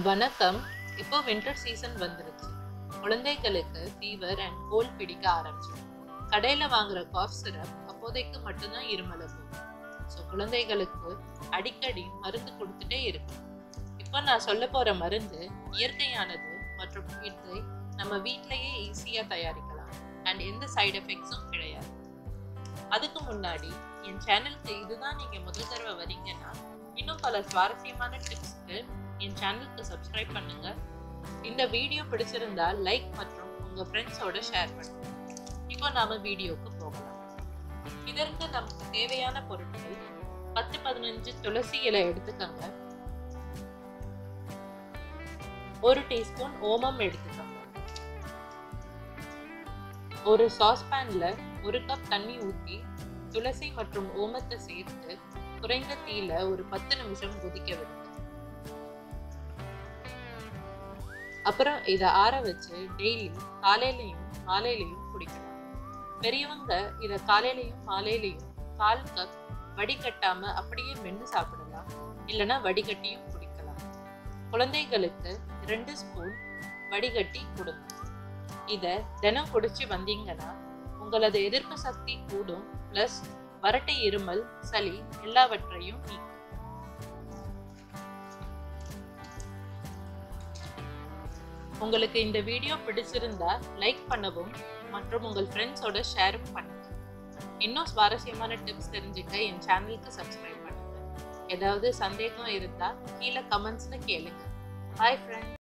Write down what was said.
வணக்கம். இப்போ winter season வந்துருச்சு. குழந்தைகளுக்கு ஃபீவர் அண்ட் கோல்ட் பிடிக்க ஆரம்பிச்சிடும். கடையில் வாங்குற காஃப் சிரப் அப்போதைக்கு மட்டும்தான் இருமல போகும். ஸோ குழந்தைகளுக்கு அடிக்கடி மருந்து கொடுத்துட்டே இருக்கும். இப்போ நான் சொல்ல போகிற மருந்து இயற்கையானது மற்றும் இதை நம்ம வீட்டிலேயே ஈஸியாக தயாரிக்கலாம் அண்ட் எந்த சைடு எஃபெக்ட்ஸும் கிடையாது. அதுக்கு முன்னாடி என் சேனலுக்கு இதுதான் நீங்கள் முதல் தடவை வரீங்கன்னா இன்னும் பல சுவாரஸ்யமான டிப்ஸ்க்கு என் சேனலுக்கு சப்ஸ்கிரைப் பண்ணுங்க. இந்த வீடியோ பிடிச்சிருந்தா லைக் மற்றும் உங்க ஃப்ரெண்ட்ஸோட ஷேர் பண்ணுங்க. இப்போ நாம வீடியோக்கு போகலாம். இதற்கு நமக்கு தேவையான பொருட்கள் 10-15 துளசி இலை எடுத்துக்கோங்க. 1 டீஸ்பூன் ஓமம் எடுத்துக்கோங்க. ஒரு சாஸ்பேன்ல 1 கப் தண்ணி ஊற்றி துளசி மற்றும் ஓமத்தை சேர்த்து குறைந்த தீயில ஒரு 10 நிமிஷம் கொதிக்க விடுங்க. அப்புறம் இதை ஆற வச்சு டெய்லி காலையிலையும் மாலையிலையும் குடிக்கலாம். பெரியவங்க இதை காலையிலையும் மாலையிலையும் 1/4 கப் வடிகட்டாம அப்படியே மென்று சாப்பிடலாம், இல்லைன்னா வடிகட்டியும் குடிக்கலாம். குழந்தைகளுக்கு 2 ஸ்பூன் வடிகட்டி கொடுங்க. இதை தினம் குடிச்சு வந்தீங்கன்னா உங்களது எதிர்ப்பு சக்தி கூடும், பிளஸ் வறட்டு இருமல் சளி எல்லாவற்றையும் நீக்கும். உங்களுக்கு இந்த வீடியோ பிடிச்சிருந்தா லைக் பண்ணவும் மற்றும் உங்கள் ஃப்ரெண்ட்ஸோட ஷேரும் பண்ணுங்க. இன்னும் சுவாரஸ்யமான டிப்ஸ் தெரிஞ்சுக்க என் சேனலுக்கு சப்ஸ்கிரைப் பண்ணுங்க. ஏதாவது சந்தேகம் இருந்தா கீழே கமெண்ட்ஸ்ல கேளுங்க. Bye friends.